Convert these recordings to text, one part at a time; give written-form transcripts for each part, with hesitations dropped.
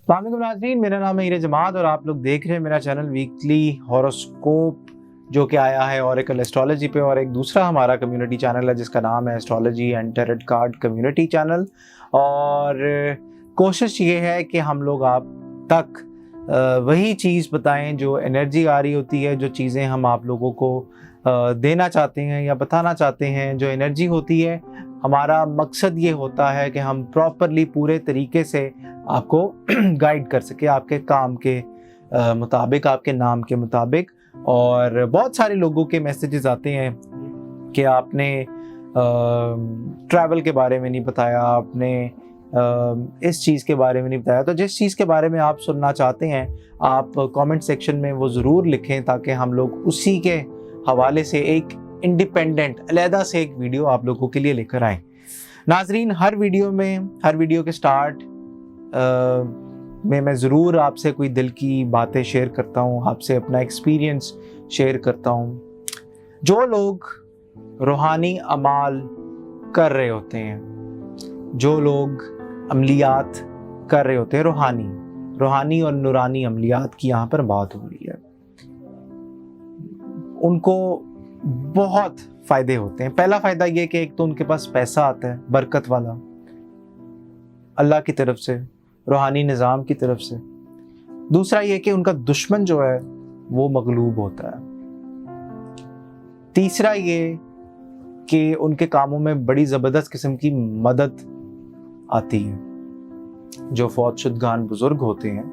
अस्सलाम वालेकुम नाज़रीन, मेरा नाम है हीरे जमात और आप लोग देख रहे हैं मेरा चैनल वीकली हॉरोस्कोप जो कि आया है ऑरेकल एस्ट्रोलॉजी पे। और एक दूसरा हमारा कम्युनिटी चैनल है जिसका नाम है astrology and tarot card community channel. और कोशिश ये है कि हम लोग आप तक वही चीज़ बताएं जो एनर्जी आ रही होती है, जो चीज़ें हम आप लोगों को देना चाहते हैं या बताना चाहते हैं। जो एनर्जी होती है, हमारा मकसद ये होता है कि हम प्रॉपरली पूरे तरीके से आपको गाइड कर सके आपके काम के मुताबिक, आपके नाम के मुताबिक। और बहुत सारे लोगों के मैसेजेस आते हैं कि आपने ट्रैवल के बारे में नहीं बताया, आपने इस चीज़ के बारे में नहीं बताया। तो जिस चीज़ के बारे में आप सुनना चाहते हैं आप कमेंट सेक्शन में वो ज़रूर लिखें ताकि हम लोग उसी के हवाले से एक इंडिपेंडेंट अलहदा से एक वीडियो आप लोगों के लिए लेकर आएँ। नाजरीन, हर वीडियो के स्टार्ट में मैं ज़रूर आपसे कोई दिल की बातें शेयर करता हूँ, आपसे अपना एक्सपीरियंस शेयर करता हूँ। जो लोग रूहानी अमाल कर रहे होते हैं, जो लोग अमलियात कर रहे होते हैं, रूहानी और नूरानी अमलियात की यहाँ पर बात हो रही है, उनको बहुत फ़ायदे होते हैं। पहला फ़ायदा ये कि एक तो उनके पास पैसा आता है बरकत वाला, अल्लाह की तरफ से, रूहानी निज़ाम की तरफ से। दूसरा ये कि उनका दुश्मन जो है वो मगलूब होता है। तीसरा ये कि उनके कामों में बड़ी ज़बरदस्त किस्म की मदद आती है। जो फौत शुदगान बुज़ुर्ग होते हैं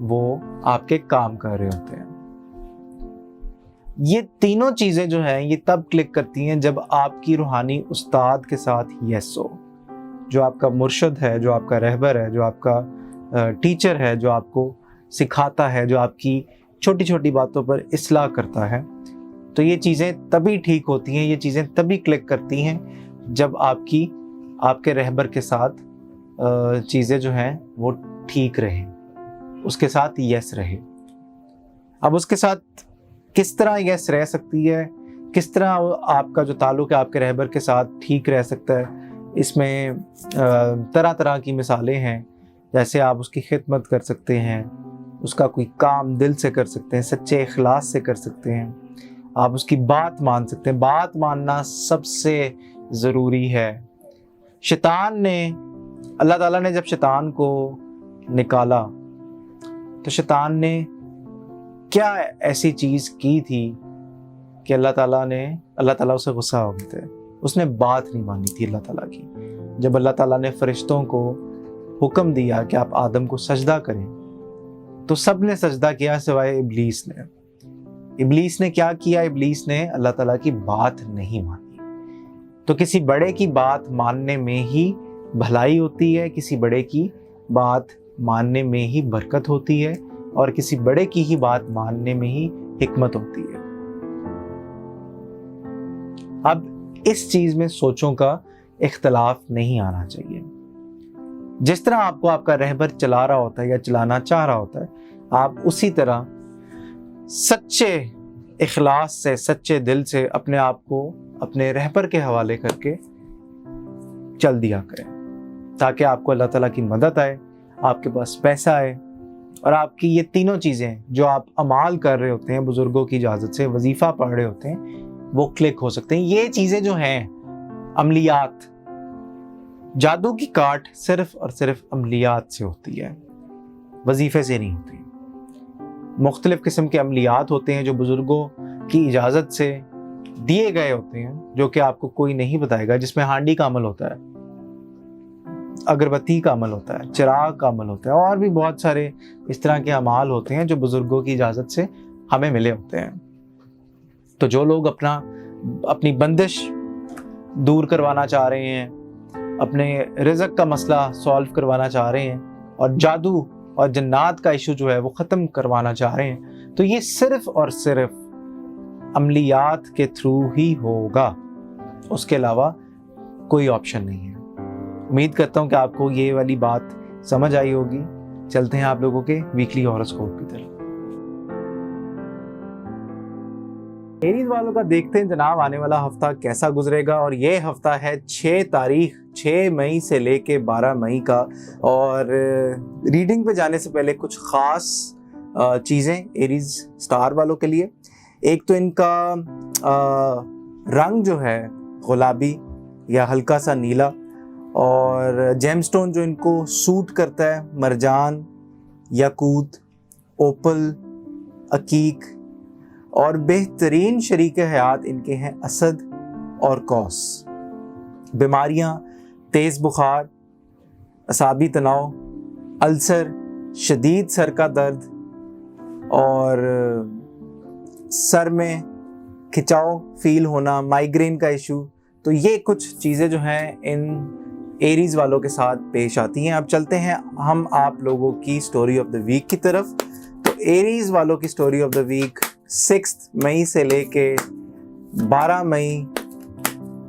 वो आपके काम कर रहे होते हैं। ये तीनों चीज़ें जो हैं ये तब क्लिक करती हैं जब आपकी रूहानी उस्ताद के साथ यस हो। जो आपका मुर्शद है, जो आपका रहबर है, जो आपका टीचर है, जो आपको सिखाता है, जो आपकी छोटी छोटी बातों पर इस्लाह करता है, तो ये चीज़ें तभी ठीक होती हैं, ये चीज़ें तभी क्लिक करती हैं जब आपके रहबर के साथ चीज़ें जो हैं वो ठीक रहे, उसके साथ यस रहे। अब उसके साथ किस तरह यस रह सकती है, किस तरह आपका जो ताल्लुक़ है आपके रहबर के साथ ठीक रह सकता है, इसमें तरह तरह की मिसालें हैं। जैसे आप उसकी खिदमत कर सकते हैं, उसका कोई काम दिल से कर सकते हैं, सच्चे इखलास से कर सकते हैं, आप उसकी बात मान सकते हैं। बात मानना सबसे ज़रूरी है। शैतान ने, अल्लाह ताला ने जब शैतान को निकाला तो शैतान ने क्या ऐसी चीज़ की थी कि अल्लाह ताला उससे गुस्सा हो गए थे। उसने बात नहीं मानी थी अल्लाह ताला की। जब अल्लाह ताला ने फरिश्तों को हुक्म दिया कि आप आदम को सजदा करें तो सब ने सजदा किया सिवाय इब्लीस ने। इब्लीस ने क्या किया? इब्लीस ने अल्लाह ताला की बात नहीं मानी। तो किसी बड़े की बात मानने में ही भलाई होती है, किसी बड़े की बात मानने में ही बरकत होती है, और किसी बड़े की ही बात मानने में ही हिकमत होती है। अब इस चीज़ में सोचों का इख्तलाफ नहीं आना चाहिए। जिस तरह आपको आपका रहबर चला रहा होता है या चलाना चाह रहा होता है, आप उसी तरह सच्चे इखलास से, सच्चे दिल से अपने आप को अपने रहबर के हवाले करके चल दिया करें, ताकि आपको अल्लाह ताला की मदद आए, आपके पास पैसा आए, और आपकी ये तीनों चीज़ें जो आप अमाल कर रहे होते हैं, बुज़ुर्गों की इजाज़त से वजीफ़ा पढ़ रहे होते हैं, वो क्लिक हो सकते हैं। ये चीज़ें जो हैं अमलियात, जादू की काट सिर्फ़ और सिर्फ अमलियात से होती है, वजीफ़े से नहीं होती। मुख्तलिफ़ किस्म के अमलियात होते हैं जो बुज़ुर्गों की इजाज़त से दिए गए होते हैं, जो कि आपको कोई नहीं बताएगा, जिसमें हांडी का अमल होता है, अगरबत्ती का अमल होता है, चिराग का अमल होता है, और भी बहुत सारे इस तरह के अमाल होते हैं जो बुज़ुर्गों की इजाज़त से हमें मिले होते हैं। तो जो लोग अपनी बंदिश दूर करवाना चाह रहे हैं, अपने रिज़्क़ का मसला सॉल्व करवाना चाह रहे हैं, और जादू और जन्नात का इशू जो है वो ख़त्म करवाना चाह रहे हैं, तो ये सिर्फ़ और सिर्फ अमलियात के थ्रू ही होगा, उसके अलावा कोई ऑप्शन नहीं है। उम्मीद करता हूँ कि आपको ये वाली बात समझ आई होगी। चलते हैं आप लोगों के वीकली हॉरोस्कोप की तरफ। एरीज वालों का देखते हैं जनाब आने वाला हफ्ता कैसा गुजरेगा। और ये हफ्ता है 6 तारीख 6 मई से लेके 12 मई का। और रीडिंग पे जाने से पहले कुछ ख़ास चीज़ें एरीज स्टार वालों के लिए। एक तो इनका रंग जो है गुलाबी या हल्का सा नीला, और जेमस्टोन जो इनको सूट करता है मरजान, याकूत, ओपल, अकीक, और बेहतरीन शरीक हयात इनके हैं असद और कौस। बीमारियां तेज़ बुखार, असाबी तनाव, अल्सर, शदीद सर का दर्द और सर में खिंचाव फील होना, माइग्रेन का इशू, तो ये कुछ चीज़ें जो हैं इन एरीज वालों के साथ पेश आती हैं। अब चलते हैं हम आप लोगों की स्टोरी ऑफ द वीक की तरफ। तो एरीज वालों की स्टोरी ऑफ द वीक 6 मई से लेके 12 मई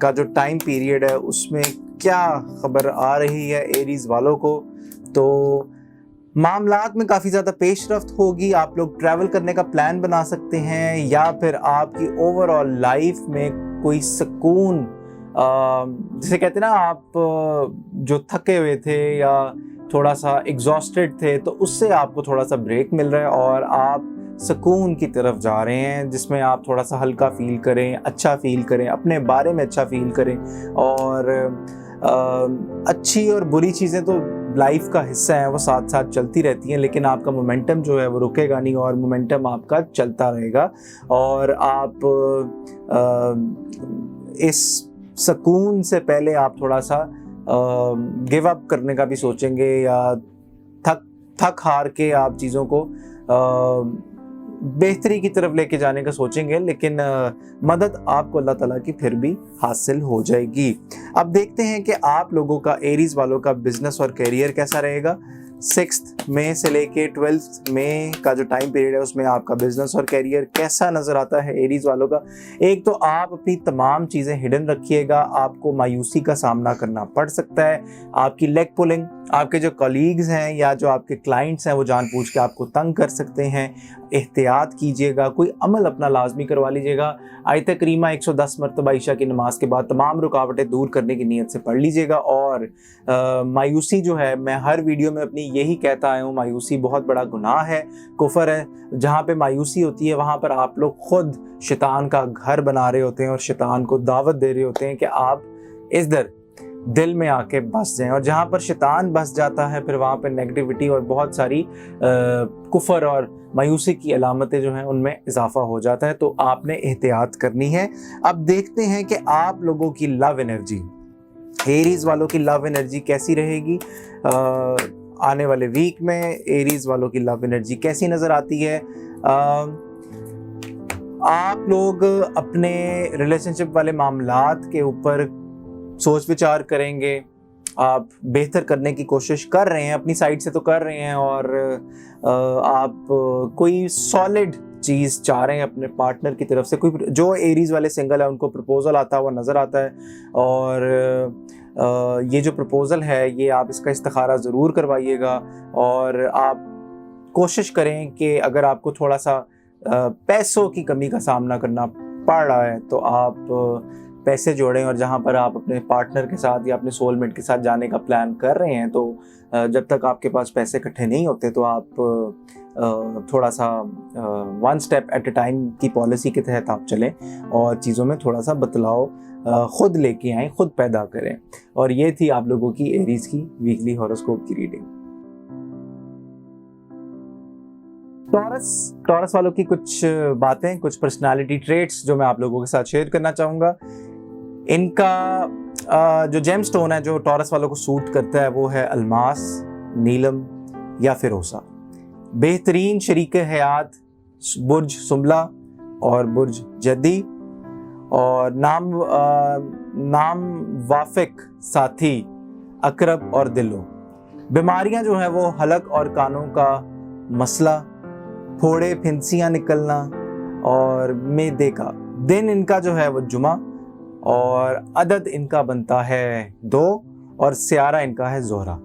का जो टाइम पीरियड है उसमें क्या खबर आ रही है एरीज वालों को। तो मामलात में काफ़ी ज़्यादा पेशरफ्त होगी। आप लोग ट्रैवल करने का प्लान बना सकते हैं, या फिर आपकी ओवरऑल लाइफ में कोई सुकून, जिसे कहते हैं ना, आप जो थके हुए थे या थोड़ा सा एग्जॉस्टेड थे, तो उससे आपको थोड़ा सा ब्रेक मिल रहा है और आप सुकून की तरफ जा रहे हैं, जिसमें आप थोड़ा सा हल्का फील करें, अच्छा फील करें, अपने बारे में अच्छा फील करें। और अच्छी और बुरी चीज़ें तो लाइफ का हिस्सा है, वो साथ साथ चलती रहती हैं, लेकिन आपका मोमेंटम जो है वो रुकेगा नहीं और मोमेंटम आपका चलता रहेगा। और आप इस सुकून से पहले आप थोड़ा सा गिव अप करने का भी सोचेंगे, या थक हार के आप चीज़ों को बेहतरी की तरफ लेके जाने का सोचेंगे, लेकिन मदद आपको अल्लाह ताला की फिर भी हासिल हो जाएगी। अब देखते हैं कि आप लोगों का एरीज वालों का बिजनेस और करियर कैसा रहेगा। 6 मई से लेके 12 मई का जो टाइम पीरियड है उसमें आपका बिजनेस और करियर कैसा नज़र आता है एरीज वालों का। एक तो आप अपनी तमाम चीज़ें हिडन रखिएगा, आपको मायूसी का सामना करना पड़ सकता है। आपकी लेग पुलिंग, आपके जो कलीग्स हैं या जो आपके क्लाइंट्स हैं वो जानबूझ के आपको तंग कर सकते हैं, एहतियात कीजिएगा। कोई अमल अपना लाजमी करवा लीजिएगा। आयत करीमा 110 मरतबा ईशा की नमाज के बाद तमाम रुकावटें दूर करने की नीयत से पढ़ लीजिएगा। और मायूसी जो है, मैं हर वीडियो में अपनी यही कहता आया हूँ, मायूसी बहुत बड़ा गुनाह है, कुफर है। जहाँ पे मायूसी होती है वहाँ पर आप लोग खुद शैतान का घर बना रहे होते हैं और शैतान को दावत दे रहे होते हैं कि आप इधर दिल में आके बस जाएं। और जहाँ पर शैतान बस जाता है फिर वहाँ पर नेगेटिविटी और बहुत सारी कुफर और मायूसी की अलामतें जो हैं उनमें इजाफा हो जाता है। तो आपने एहतियात करनी है। अब देखते हैं कि आप लोगों की लव एनर्जी, एरीज वालों की लव एनर्जी कैसी रहेगी आने वाले वीक में। एरीज वालों की लव एनर्जी कैसी नज़र आती है। आप लोग अपने रिलेशनशिप वाले मामलात के ऊपर सोच विचार करेंगे, आप बेहतर करने की कोशिश कर रहे हैं, अपनी साइड से तो कर रहे हैं, और आप कोई सॉलिड चीज़ चाह रहे हैं अपने पार्टनर की तरफ से। कोई जो एरीज वाले सिंगल है उनको प्रपोज़ल आता हुआ नज़र आता है, और ये जो प्रपोज़ल है ये आप इसका इस्तिखारा ज़रूर करवाइएगा। और आप कोशिश करें कि अगर आपको थोड़ा सा पैसों की कमी का सामना करना पड़ रहा है तो आप पैसे जोड़ें, और जहाँ पर आप अपने पार्टनर के साथ या अपने सोलमेट के साथ जाने का प्लान कर रहे हैं तो जब तक आपके पास पैसे इकट्ठे नहीं होते तो आप थोड़ा सा 1 स्टेप एट अ टाइम की पॉलिसी के तहत आप चलें और चीज़ों में थोड़ा सा बदलाव खुद लेके आएँ, खुद पैदा करें। और ये थी आप लोगों की एरीज की वीकली हॉरोस्कोप की रीडिंग। टॉरस वालों की कुछ बातें, कुछ पर्सनालिटी ट्रेट्स जो मैं आप लोगों के साथ शेयर करना चाहूँगा। इनका जो जेम स्टोन है जो टॉरस वालों को सूट करता है वो है अलमास, नीलम या फिरोसा। बेहतरीन शरीक हयात बुर्ज सुमला और बुर्ज जद्दी, और नाम वाफिक साथी अकरब और दिलो। बीमारियां जो है वो हलक और कानों का मसला, फोड़े फिंसियाँ निकलना और मैदे का। दिन इनका जो है वो जुमा, और अदद इनका बनता है 2, और सियारा इनका है जोहरा।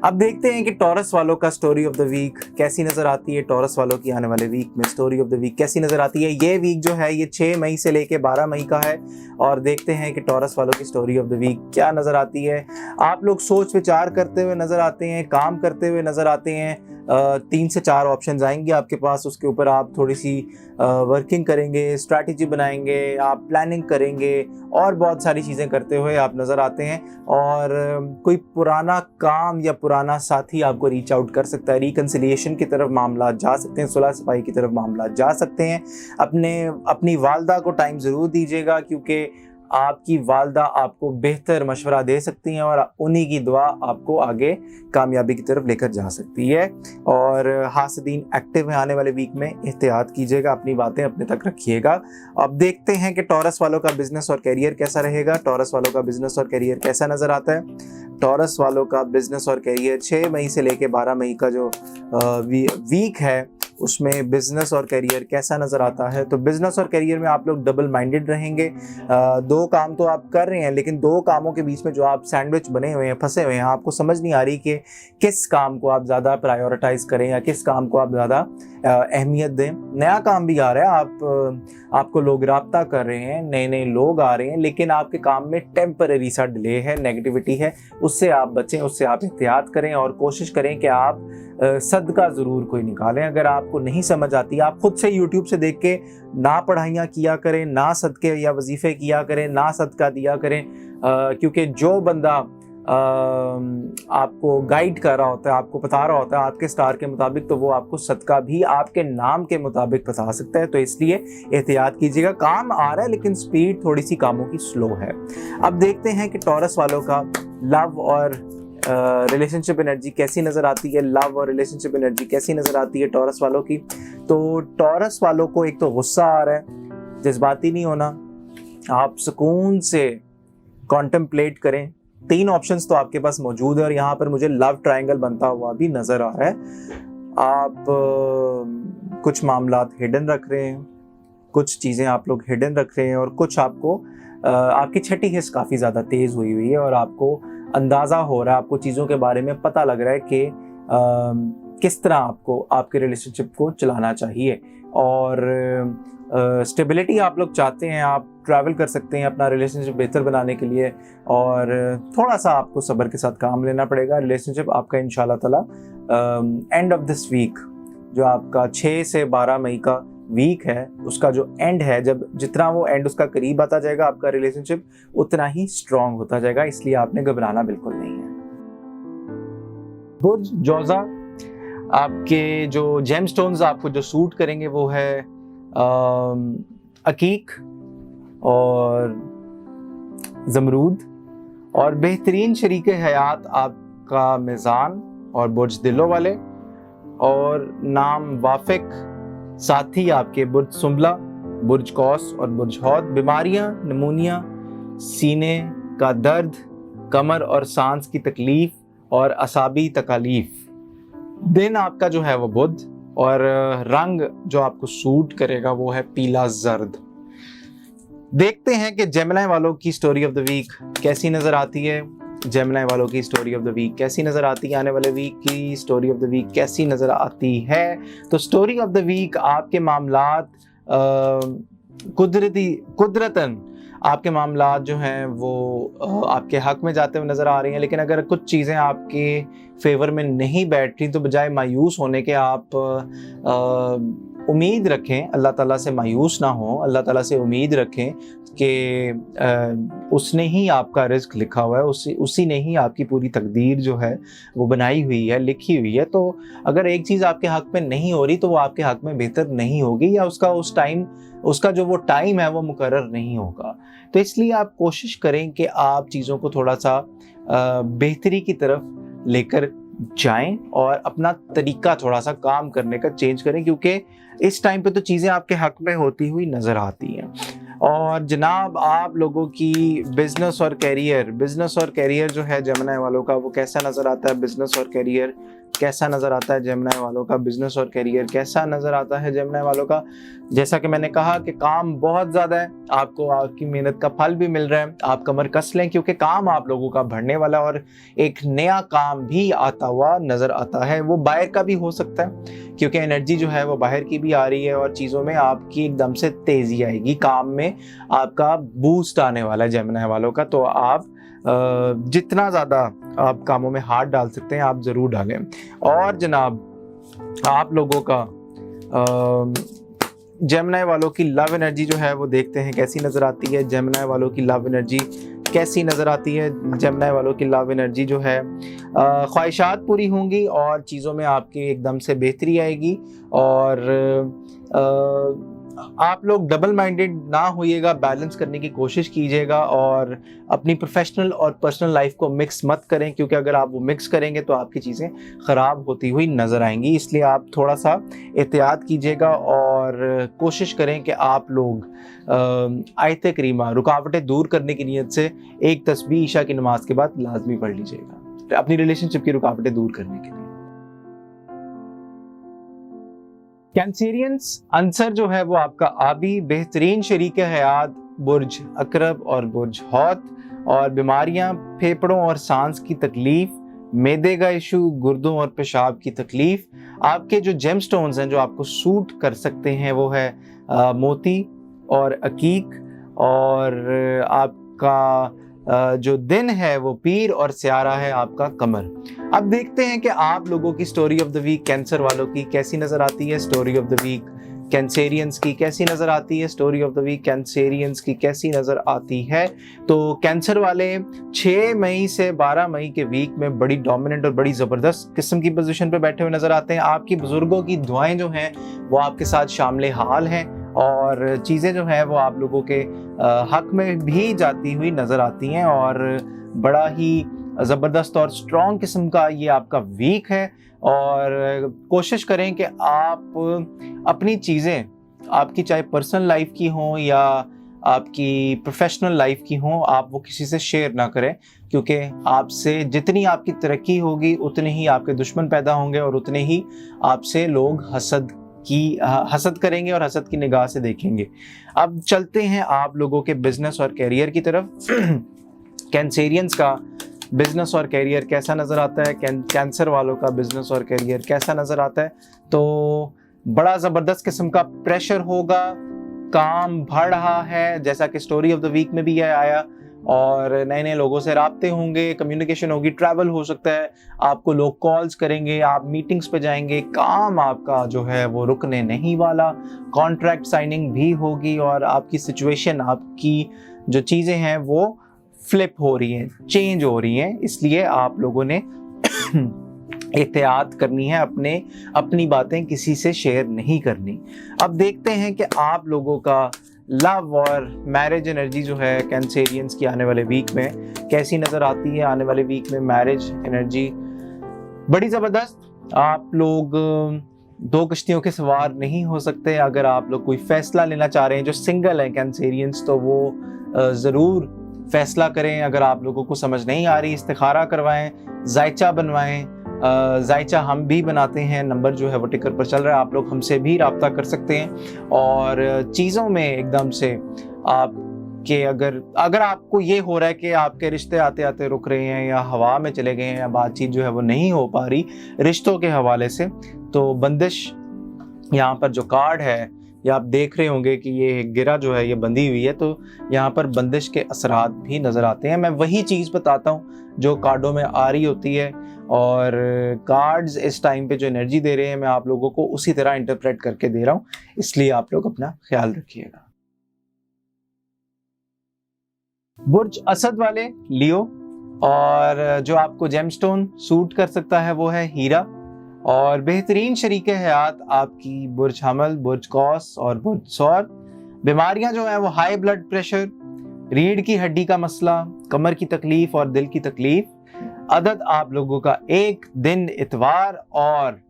अब देखते हैं कि टॉरस वालों का स्टोरी ऑफ द वीक कैसी नज़र आती है। टॉरस वालों की आने वाले वीक में स्टोरी ऑफ द वीक कैसी नज़र आती है। ये वीक जो है ये 6 मई से लेके 12 मई का है और देखते हैं कि टॉरस वालों की स्टोरी ऑफ द वीक क्या नज़र आती है। आप लोग सोच विचार करते हुए नज़र आते हैं, काम करते हुए नज़र आते हैं। 3 से 4 ऑप्शंस आएंगे आपके पास, उसके ऊपर आप थोड़ी सी वर्किंग करेंगे, स्ट्रैटेजी बनाएंगे, आप प्लानिंग करेंगे और बहुत सारी चीज़ें करते हुए आप नज़र आते हैं। और कोई पुराना काम या पुराना साथी आपको रीच आउट कर सकता है, रिकन्सिलिएशन की तरफ मामला जा सकते हैं, सुलह सफाई की तरफ मामला जा सकते हैं। अपनी वालदा को टाइम ज़रूर दीजिएगा क्योंकि आपकी वालदा आपको बेहतर मशवरा दे सकती हैं और उन्हीं की दुआ आपको आगे कामयाबी की तरफ लेकर जा सकती है। और हासिदीन एक्टिव है आने वाले वीक में, एहतियात कीजिएगा, अपनी बातें अपने तक रखिएगा। अब देखते हैं कि टॉरस वालों का बिजनेस और कैरियर कैसा रहेगा। टॉरस वालों का बिजनेस और कैरियर कैसा नज़र आता है। टॉरस वालों का बिजनेस और कैरियर 6 मई से लेकर 12 मई का जो वीक है उसमें बिजनेस और करियर कैसा नज़र आता है। तो बिजनेस और करियर में आप लोग डबल माइंडेड रहेंगे। 2 काम तो आप कर रहे हैं लेकिन 2 कामों के बीच में जो आप सैंडविच बने हुए हैं, फंसे हुए हैं, आपको समझ नहीं आ रही कि किस काम को आप ज़्यादा प्रायोरिटाइज करें या किस काम को आप ज़्यादा अहमियत दें। नया काम भी आ रहा है, आपको लोग राब्ता कर रहे हैं, नए नए लोग आ रहे हैं, लेकिन आपके काम में टेम्पररी सा डिले है, नेगेटिविटी है, उससे आप बचें, उससे आप एहतियात करें और कोशिश करें कि आप सदका ज़रूर कोई निकालें। अगर आपको नहीं समझ आती, आप खुद से यूट्यूब से देख के ना पढ़ाइयाँ किया करें, ना सदके या वजीफ़े किया करें, ना सदका दिया करें, क्योंकि जो बंदा आपको गाइड कर रहा होता है, आपको बता रहा होता है आपके स्टार के मुताबिक, तो वो आपको सदका भी आपके नाम के मुताबिक बता सकता है। तो इसलिए एहतियात कीजिएगा। काम आ रहा है लेकिन स्पीड थोड़ी सी कामों की स्लो है। अब देखते हैं कि टॉरस वालों का लव और रिलेशनशिप एनर्जी कैसी नज़र आती है। लव और रिलेशनशिप एनर्जी कैसी नज़र आती है टॉरस वालों की। तो टॉरस वालों को एक तो गुस्सा आ रहा है, जज्बाती नहीं होना, आप सुकून से कॉन्टेम्पलेट करें। 3 ऑप्शंस तो आपके पास मौजूद है और यहाँ पर मुझे लव ट्रायंगल बनता हुआ भी नज़र आ रहा है। आप कुछ मामलात हिडन रख रहे हैं, कुछ चीज़ें आप लोग हिडन रख रहे हैं और कुछ आपको आपकी छठी हिस्स काफ़ी ज़्यादा तेज़ हुई है और आपको अंदाज़ा हो रहा है, आपको चीज़ों के बारे में पता लग रहा है कि किस तरह आपको आपके रिलेशनशिप को चलाना चाहिए। और स्टेबिलिटी आप लोग चाहते हैं, आप ट्रैवल कर सकते हैं अपना रिलेशनशिप बेहतर बनाने के लिए और थोड़ा सा आपको सब्र के साथ काम लेना पड़ेगा। रिलेशनशिप आपका इंशाल्लाह ताला एंड ऑफ दिस वीक, जो आपका 6 से 12 मई का वीक है, उसका जो एंड है, जब जितना वो एंड उसका करीब आता जाएगा आपका रिलेशनशिप उतना ही स्ट्रॉन्ग होता जाएगा, इसलिए आपने घबराना बिल्कुल नहीं है। बुर्ज जोजा, आपके जो जेम स्टोन्स आपको जो सूट करेंगे वो है अकीक और ज़मरूद। और बेहतरीन शरीके हयात आपका मिज़ान और बुर्ज दिलो वाले। और नाम वाफिक साथी आपके बुर्ज सुंबला, बुर्ज कौस और बुर्ज हौद। बीमारियां, निमोनिया, सीने का दर्द, कमर और सांस की तकलीफ और असाबी तकालीफ। दिन आपका जो है वो बुध और रंग जो आपको सूट करेगा वो है पीला जर्द। देखते हैं कि जेमिनी वालों की स्टोरी ऑफ द वीक कैसी नज़र आती है। जेमिनी वालों की स्टोरी ऑफ द वीक कैसी नज़र आती है, आने वाले वीक की स्टोरी ऑफ द वीक कैसी नज़र आती है। तो स्टोरी ऑफ द वीक, आपके मामलात कुदरतन आपके मामलात जो हैं वो आपके हक में जाते हुए नज़र आ रही हैं। लेकिन अगर कुछ चीज़ें आपके फेवर में नहीं बैठ रही तो बजाय मायूस होने के आप उम्मीद रखें, अल्लाह ताला से मायूस ना हो, अल्लाह ताला से उम्मीद रखें कि उसने ही आपका रिस्क लिखा हुआ है, उसी ने ही आपकी पूरी तकदीर जो है वो बनाई हुई है, लिखी हुई है। तो अगर एक चीज़ आपके हक में नहीं हो रही तो वो आपके हक में बेहतर नहीं होगी या उसका जो वो टाइम है वो मुकर्रर नहीं होगा। तो इसलिए आप कोशिश करें कि आप चीज़ों को थोड़ा सा बेहतरी की तरफ लेकर जाएं और अपना तरीका थोड़ा सा काम करने का चेंज करें, क्योंकि इस टाइम पे तो चीज़ें आपके हक में होती हुई नज़र आती हैं। और जनाब आप लोगों की बिजनेस और कैरियर जो है जेमिनी वालों का, वो कैसा नज़र आता है? बिजनेस और कैरियर कैसा नज़र आता है जेमिनी वालों का? बिजनेस और कैरियर कैसा नज़र आता है जेमिनी वालों का? जैसा कि मैंने कहा कि काम बहुत ज़्यादा है, आपको आपकी मेहनत का फल भी मिल रहा है। आप कमर कस लें क्योंकि काम आप लोगों का बढ़ने वाला है और एक नया काम भी आता हुआ नज़र आता है। वो बाहर का भी हो सकता है क्योंकि एनर्जी जो है वो बाहर की भी आ रही है और चीज़ों में आपकी एकदम से तेज़ी आएगी, काम में आपका बूस्ट आने वाला है जेमिनी वालों का। तो आप जितना ज़्यादा आप कामों में हाथ डाल सकते हैं आप ज़रूर डालें। और जनाब आप लोगों का जेमिनी वालों की लव एनर्जी जो है वो देखते हैं कैसी नज़र आती है। जेमिनी वालों की लव एनर्जी कैसी नज़र आती है? जेमिनी वालों की लव एनर्जी जो है ख्वाहिशात पूरी होंगी और चीज़ों में आपकी एकदम से बेहतरी आएगी और आप लोग डबल माइंडेड ना होइएगा, बैलेंस करने की कोशिश कीजिएगा और अपनी प्रोफेशनल और पर्सनल लाइफ को मिक्स मत करें क्योंकि अगर आप वो मिक्स करेंगे तो आपकी चीज़ें ख़राब होती हुई नज़र आएंगी। इसलिए आप थोड़ा सा एहतियात कीजिएगा और कोशिश करें कि आप लोग आयत करीमा रुकावटें दूर करने की नीयत से एक तस्बीह ईशा की नमाज के बाद लाजमी पढ़ लीजिएगा अपनी रिलेशनशिप की रुकावटें दूर करने के लिए। कैंसेरियंस आंसर जो है वो आपका आबी बेहतरीन शरीक हयात बुर्ज अकरब और बुर्ज हौत, और बीमारियां, फेफड़ों और सांस की तकलीफ, मैदे का इशू, गुर्दों और पेशाब की तकलीफ। आपके जो जेम स्टोन्स हैं जो आपको सूट कर सकते हैं वो है मोती और अकीक, और आपका जो दिन है वो पीर, और स्यारा है आपका कमर। अब देखते हैं कि आप लोगों की story of the week Cancer वालों की कैसी नज़र आती है, story of the week Cancerians की कैसी नज़र आती है, story of the week Cancerians की कैसी नज़र आती है। तो कैंसर वाले 6 मई से 12 मई के वीक में बड़ी डोमिनेंट और बड़ी ज़बरदस्त किस्म की पोजीशन पे बैठे हुए नज़र आते हैं। आपकी बुजुर्गों की दुआएं जो हैं वो आपके साथ शामिल हाल हैं और चीज़ें जो हैं वो आप लोगों के हक में भी जाती हुई नज़र आती हैं और बड़ा ही ज़बरदस्त और स्ट्रॉन्ग किस्म का ये आपका वीक है। और कोशिश करें कि आप अपनी चीज़ें, आपकी चाहे पर्सनल लाइफ की हों या आपकी प्रोफेशनल लाइफ की हों, आप वो किसी से शेयर ना करें क्योंकि आपसे जितनी आपकी तरक्की होगी उतने ही आपके दुश्मन पैदा होंगे और उतने ही आपसे लोग हसद करेंगे और हसद की निगाह से देखेंगे। अब चलते हैं आप लोगों के बिजनेस और कैरियर की तरफ। कैंसेरियंस का बिजनेस और कैरियर कैसा नज़र आता है, कैंसर वालों का बिजनेस और कैरियर कैसा नज़र आता है? तो बड़ा ज़बरदस्त किस्म का प्रेशर होगा, काम बढ़ रहा है जैसा कि स्टोरी ऑफ द वीक में भी आया, और नए नए लोगों से राब्ते होंगे, कम्युनिकेशन होगी, ट्रैवल हो सकता है, आपको लोग कॉल्स करेंगे, आप मीटिंग्स पे जाएंगे, काम आपका जो है वो रुकने नहीं वाला, कॉन्ट्रैक्ट साइनिंग भी होगी और आपकी सिचुएशन, आपकी जो चीज़ें हैं वो फ्लिप हो रही हैं, चेंज हो रही हैं। इसलिए आप लोगों ने एहतियात करनी है, अपनी बातें किसी से शेयर नहीं करनी। अब देखते हैं कि आप लोगों का लव और मैरिज एनर्जी जो है कैंसेरियंस की आने वाले वीक में कैसी नज़र आती है। आने वाले वीक में मैरिज एनर्जी बड़ी ज़बरदस्त। आप लोग 2 कश्तियों के सवार नहीं हो सकते। अगर आप लोग कोई फ़ैसला लेना चाह रहे हैं, जो सिंगल हैं कैंसेरियंस, तो वो ज़रूर फ़ैसला करें। अगर आप लोगों को समझ नहीं आ रही, इस्तिखारा करवाएं, जायचा बनवाएं। जायचा हम भी बनाते हैं, नंबर जो है वो टिकर पर चल रहा है, आप लोग हमसे भी राब्ता कर सकते हैं। और चीज़ों में एकदम से आपके अगर आपको ये हो रहा है कि आपके रिश्ते आते आते रुक रहे हैं या हवा में चले गए हैं या बातचीत जो है वो नहीं हो पा रही रिश्तों के हवाले से, तो बंदिश यहाँ पर जो कार्ड है, या आप देख रहे होंगे कि ये गिरा जो है ये बंधी हुई है, तो यहाँ पर बंदिश के असरात भी नज़र आते हैं। मैं वही चीज़ बताता हूँ जो कार्डों में आ रही होती है, और कार्ड्स इस टाइम पे जो एनर्जी दे रहे हैं मैं आप लोगों को उसी तरह इंटरप्रेट करके दे रहा हूँ, इसलिए आप लोग अपना ख्याल रखिएगा। बुर्ज असद वाले लियो, और जो आपको जेमस्टोन सूट कर सकता है वो है हीरा, और बेहतरीन शरीक हयात आपकी बुर्ज हमल, बुर्ज कौस और बुर्ज सौर। बीमारियां जो है वो हाई ब्लड प्रेशर, रीढ़ की हड्डी का मसला, कमर की तकलीफ और दिल की तकलीफ। अदद आप लोगों का 1 दिन इतवार, और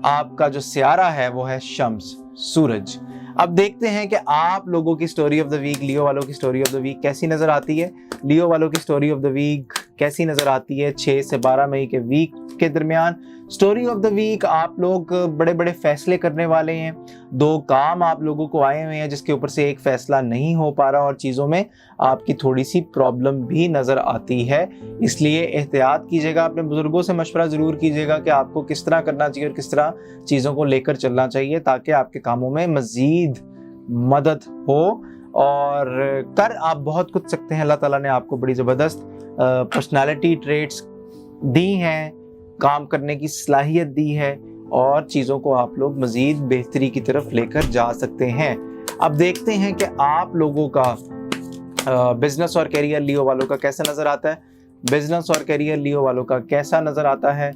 आपका जो स्यारा है वो है शम्स। सूरज। अब देखते हैं कि आप लोगों की स्टोरी ऑफ द वीक, लियो वालों की स्टोरी ऑफ द वीक कैसी नजर आती है। लियो वालों की स्टोरी ऑफ द वीक कैसी नजर आती है 6 से 12 मई के वीक के दरमियान। स्टोरी ऑफ द वीक, आप लोग बड़े बड़े फैसले करने वाले हैं। 2 काम आप लोगों को आए हुए हैं जिसके ऊपर से एक फैसला नहीं हो पा रहा और चीज़ों में आपकी थोड़ी सी प्रॉब्लम भी नज़र आती है, इसलिए एहतियात कीजिएगा। अपने बुजुर्गों से मशवरा ज़रूर कीजिएगा कि आपको किस तरह करना चाहिए और किस तरह चीज़ों को लेकर चलना चाहिए ताकि आपके कामों में मज़ीद मदद हो और कर आप बहुत कुछ सकते हैं। अल्लाह ताला ने आपको बड़ी ज़बरदस्त पर्सनालिटी ट्रेट्स दी हैं, काम करने की सलाहियत दी है और चीज़ों को आप लोग मज़ीद बेहतरी की तरफ लेकर जा सकते हैं। अब देखते हैं कि आप लोगों का बिजनेस और करियर लियो वालों का कैसा नज़र आता है। बिजनेस और करियर लियो वालों का कैसा नज़र आता है।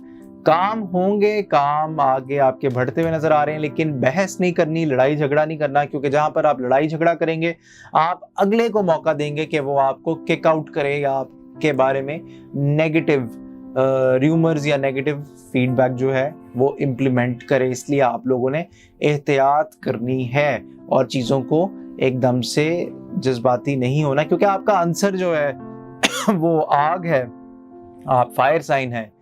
काम होंगे, काम आगे आपके बढ़ते हुए नज़र आ रहे हैं, लेकिन बहस नहीं करनी, लड़ाई झगड़ा नहीं करना, क्योंकि जहाँ पर आप लड़ाई झगड़ा करेंगे आप अगले को मौका देंगे कि वो आपको किक आउट करे या आपके बारे में नेगेटिव र्यूमर्स या नेगेटिव फीडबैक जो है वो इम्प्लीमेंट करे। इसलिए आप लोगों ने एहतियात करनी है और चीज़ों को एकदम से जज्बाती नहीं होना, क्योंकि आपका आंसर जो है वो आग है, आप फायर साइन है,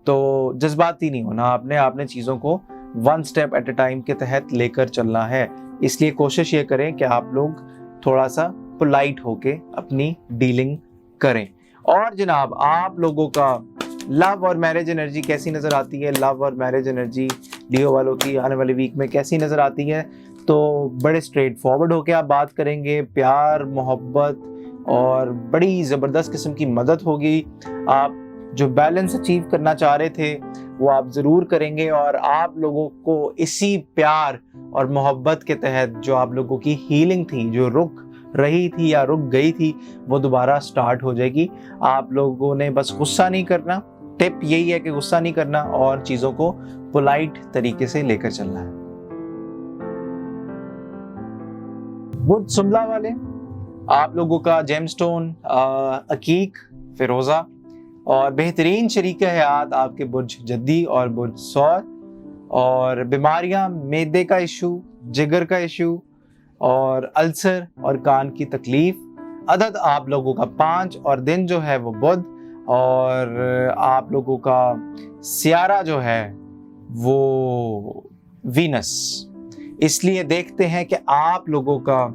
तो जज्बाती नहीं होना। आपने चीज़ों को 1 स्टेप एट अ टाइम के तहत लेकर चलना है। इसलिए कोशिश ये करें कि आप लोग थोड़ा सा पोलाइट होके अपनी डीलिंग करें। और जनाब, आप लोगों का लव और मैरिज एनर्जी कैसी नज़र आती है। लव और मैरिज एनर्जी लियो वालों की आने वाले वीक में कैसी नज़र आती है, तो बड़े स्ट्रेट फॉरवर्ड होके आप बात करेंगे। प्यार, मोहब्बत और बड़ी ज़बरदस्त किस्म की मदद होगी। आप जो बैलेंस अचीव करना चाह रहे थे वो आप ज़रूर करेंगे और आप लोगों को इसी प्यार और मोहब्बत के तहत जो आप लोगों की हीलिंग थी, जो रुक रही थी या रुक गई थी, वो दोबारा स्टार्ट हो जाएगी। आप लोगों ने बस गुस्सा नहीं करना, टिप यही है कि गुस्सा नहीं करना और चीज़ों को पोलाइट तरीके से लेकर चलना है। बुध सुमला वाले, आप लोगों का जेमस्टोन अकीक, फिरोज़ा और बेहतरीन शरीक हयात आपके बुर्ज जद्दी और बुर्ज सौर। और बीमारियां, मैदे का इशू, जिगर का इशू और अल्सर और कान की तकलीफ। अदद आप लोगों का 5 और दिन जो है वो बुध और आप लोगों का सियारा जो है वो वीनस। इसलिए देखते हैं कि आप लोगों का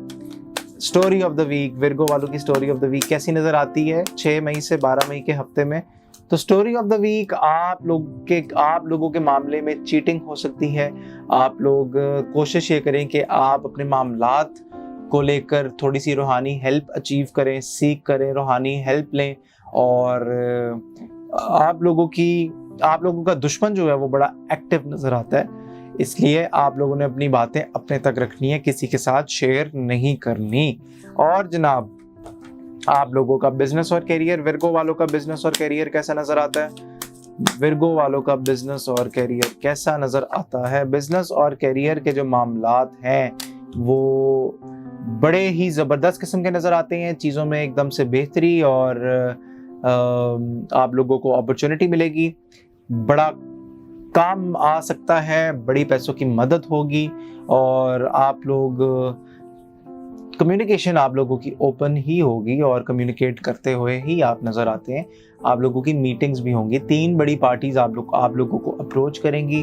story of the week, Virgo वालों की स्टोरी ऑफ द वीक कैसी नज़र आती है 6 मई से 12 मई के हफ्ते में। तो स्टोरी ऑफ द वीक, आप लोगों के मामले में चीटिंग हो सकती है। आप लोग कोशिश ये करें कि आप अपने मामलात को लेकर थोड़ी सी रूहानी हेल्प अचीव करें, सीख करें, रूहानी हेल्प लें। और आप लोगों का दुश्मन जो है वो बड़ा एक्टिव नज़र आता है, इसलिए आप लोगों ने अपनी बातें अपने तक रखनी है, किसी के साथ शेयर नहीं करनी। और जनाब, आप लोगों का बिजनेस और करियर, विर्गो वालों का बिजनेस और करियर कैसा नज़र आता है। विर्गो वालों का बिजनेस और करियर कैसा नज़र आता है। बिजनेस और करियर के जो मामलात हैं वो बड़े ही ज़बरदस्त किस्म के नज़र आते हैं। चीज़ों में एकदम से बेहतरी और आप लोगों को अपॉर्चुनिटी मिलेगी, बड़ा काम आ सकता है, बड़ी पैसों की मदद होगी और आप लोग कम्युनिकेशन आप लोगों की ओपन ही होगी और कम्युनिकेट करते हुए ही आप नज़र आते हैं। आप लोगों की मीटिंग्स भी होंगी, 3 बड़ी पार्टीज आप लोगों को अप्रोच करेंगी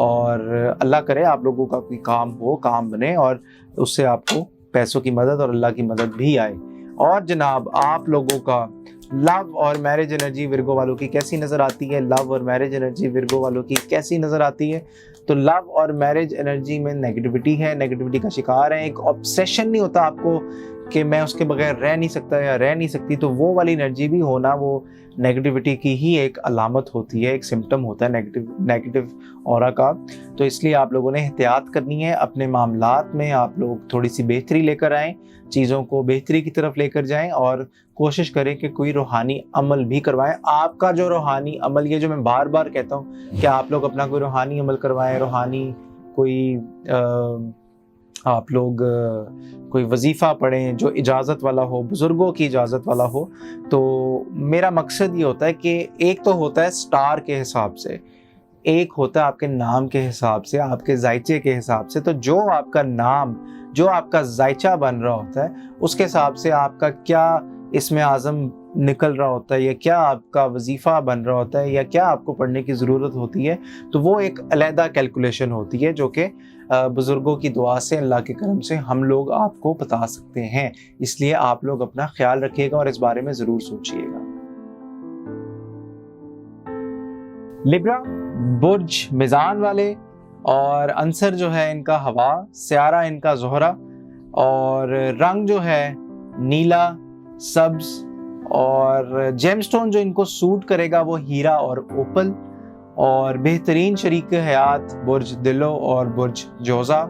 और अल्लाह करे आप लोगों का कोई काम हो, काम बने और उससे आपको पैसों की मदद और अल्लाह की मदद भी आए। और जनाब, आप लोगों का लव और मैरिज एनर्जी विर्गो वालों की कैसी नज़र आती है। लव और मैरिज एनर्जी विर्गो वालों की कैसी नज़र आती है। तो लव और मैरिज एनर्जी में नेगेटिविटी है, नेगेटिविटी का शिकार है। एक ऑब्सेशन नहीं होता आपको कि मैं उसके बगैर रह नहीं सकता या रह नहीं सकती, तो वो वाली एनर्जी भी होना वो नेगेटिविटी की ही एक अलामत होती है, एक सिम्टम होता है नेगेटिव ऑरा का। तो इसलिए आप लोगों ने एहतियात करनी है अपने मामलात में। आप लोग थोड़ी सी बेहतरी लेकर आएँ, चीज़ों को बेहतरी की तरफ लेकर जाएं और कोशिश करें कि कोई रूहानी अमल भी करवाएं। आपका जो रूहानी अमल, ये जो मैं बार बार कहता हूँ कि आप लोग अपना कोई रूहानी अमल करवाएं, रूहानी कोई आप लोग कोई वजीफ़ा पढ़ें जो इजाज़त वाला हो, बुज़ुर्गों की इजाज़त वाला हो। तो मेरा मकसद ये होता है कि एक तो होता है स्टार के हिसाब से एक होता है आपके नाम के हिसाब से, आपके जायचे के हिसाब से। तो जो आपका नाम, जो आपका जायचा बन रहा होता है, उसके हिसाब से आपका क्या इसमें आज़म निकल रहा होता है, या क्या आपका वजीफ़ा बन रहा होता है, या क्या आपको पढ़ने की ज़रूरत होती है। तो वो एक अलहदा कैलकुलेशन होती है जो कि बुज़ुर्गों की दुआ से, अल्लाह के करम से हम लोग आपको बता सकते हैं। इसलिए आप लोग अपना ख्याल रखिएगा और इस बारे में ज़रूर सोचिएगा। लिब्रा बुर्ज मिज़ान वाले, और अंसर जो है इनका हवा, स्यारा इनका ज़ोहरा, और रंग जो है नीला, सब्ज, और जेमस्टोन जो इनको सूट करेगा वो हीरा और ओपल, और बेहतरीन शरीक हयात बुर्ज दिलो और बुर्ज जोज़ा,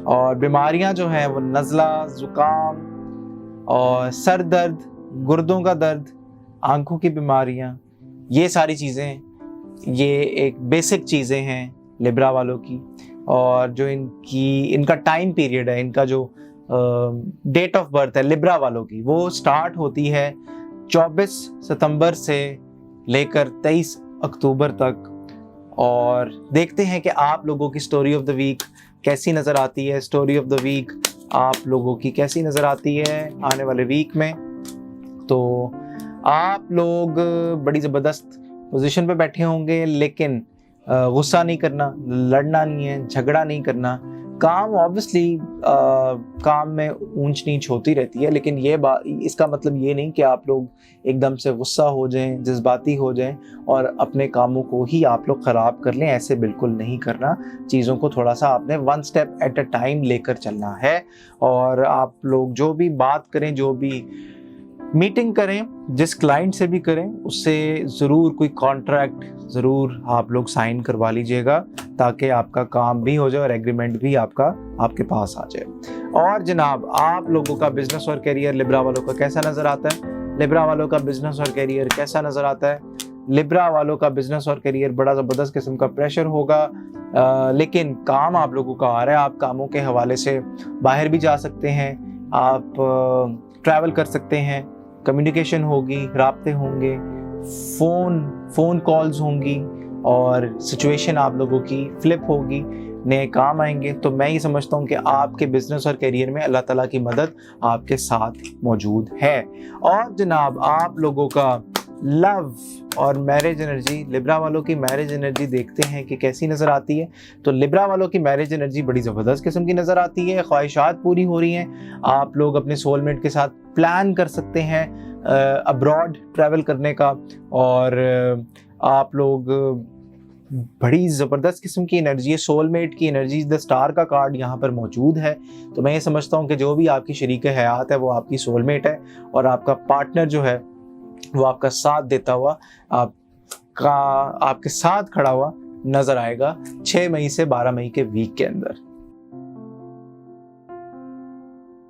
और बीमारियां जो हैं वो नज़ला, ज़ुकाम और सर दर्द, गुर्दों का दर्द, आंखों की बीमारियां, ये सारी चीज़ें, ये एक बेसिक चीज़ें हैं लिब्रा वालों की। और जो इनका टाइम पीरियड है, इनका जो डेट ऑफ बर्थ है लिब्रा वालों की, वो स्टार्ट होती है 24 सितंबर से लेकर 23 अक्टूबर तक। और देखते हैं कि आप लोगों की स्टोरी ऑफ द वीक कैसी नज़र आती है। स्टोरी ऑफ द वीक आप लोगों की कैसी नज़र आती है आने वाले वीक में। तो आप लोग बड़ी ज़बरदस्त पोजीशन पे बैठे होंगे, लेकिन गुस्सा नहीं करना, लड़ना नहीं है, झगड़ा नहीं करना। काम ऑब्वियसली काम में ऊंच नीच होती रहती है, लेकिन इसका मतलब ये नहीं कि आप लोग एकदम से गुस्सा हो जाएं, जज्बाती हो जाएं और अपने कामों को ही आप लोग ख़राब कर लें। ऐसे बिल्कुल नहीं करना। चीज़ों को थोड़ा सा आपने one step at a time लेकर चलना है। और आप लोग जो भी बात करें, जो भी मीटिंग करें, जिस क्लाइंट से भी करें, उससे ज़रूर कोई कॉन्ट्रैक्ट ज़रूर आप लोग साइन करवा लीजिएगा, ताकि आपका काम भी हो जाए और एग्रीमेंट भी आपके पास आ जाए। और जनाब, आप लोगों का बिजनेस और करियर लिब्रा वालों का कैसा नज़र आता है? लिब्रा वालों का बिजनेस और करियर कैसा नज़र आता है? लिब्रा वालों का बिजनेस और करियर बड़ा ज़बरदस्त किस्म का प्रेशर होगा, लेकिन काम आप लोगों का आ रहा है। आप कामों के हवाले से बाहर भी जा सकते हैं, आप ट्रैवल कर सकते हैं, कम्युनिकेशन होगी, राब्ते होंगे, फ़ोन कॉल्स होंगी, और सिचुएशन आप लोगों की फ्लिप होगी, नए काम आएंगे। तो मैं ये समझता हूँ कि आपके बिजनेस और करियर में अल्लाह ताला की मदद आपके साथ मौजूद है। और जनाब, आप लोगों का लव और मैरिज एनर्जी, लिब्रा वालों की मैरिज एनर्जी देखते हैं कि कैसी नज़र आती है। तो लिब्रा वालों की मैरिज एनर्जी बड़ी ज़बरदस्त किस्म की नज़र आती है। ख्वाहिशात पूरी हो रही हैं। आप लोग अपने सोलमेट के साथ प्लान कर सकते हैं अब्रॉड ट्रैवल करने का, और आप लोग बड़ी ज़बरदस्त किस्म की एनर्जी है। सोलमेट की एनर्जी, द स्टार का कार्ड यहाँ पर मौजूद है। तो मैं ये समझता हूँ कि जो भी आपकी शरीक हयात है वो आपकी सोलमेट है, और आपका पार्टनर जो है वो आपका साथ देता हुआ, आपके साथ खड़ा हुआ नजर आएगा 6 मई से 12 मई के वीक के अंदर।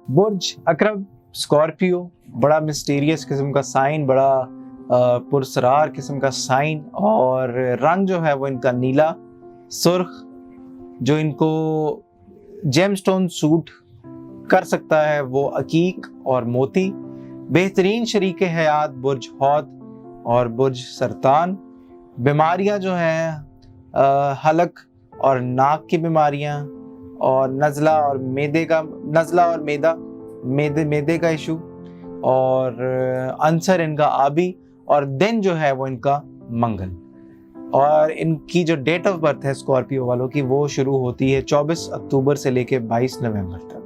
बुर्ज अकरब स्कॉर्पियो, बड़ा मिस्टीरियस किस्म का साइन, बड़ा पुरसरार किस्म का साइन, और रंग जो है वो इनका नीला सुर्ख, जो इनको जेमस्टोन सूट कर सकता है वो अकीक और मोती। बेहतरीन शरीक हयात बुर्ज हौत और बुर्ज सरतान। बीमारियां जो हैं हलक और नाक की बीमारियां, और नज़ला और मैदे का इशू, और अंसर इनका आबी, और दिन जो है वो इनका मंगल। और इनकी जो डेट ऑफ बर्थ है स्कॉर्पियो वालों की, वो शुरू होती है 24 अक्टूबर से लेके 22 नवंबर तक।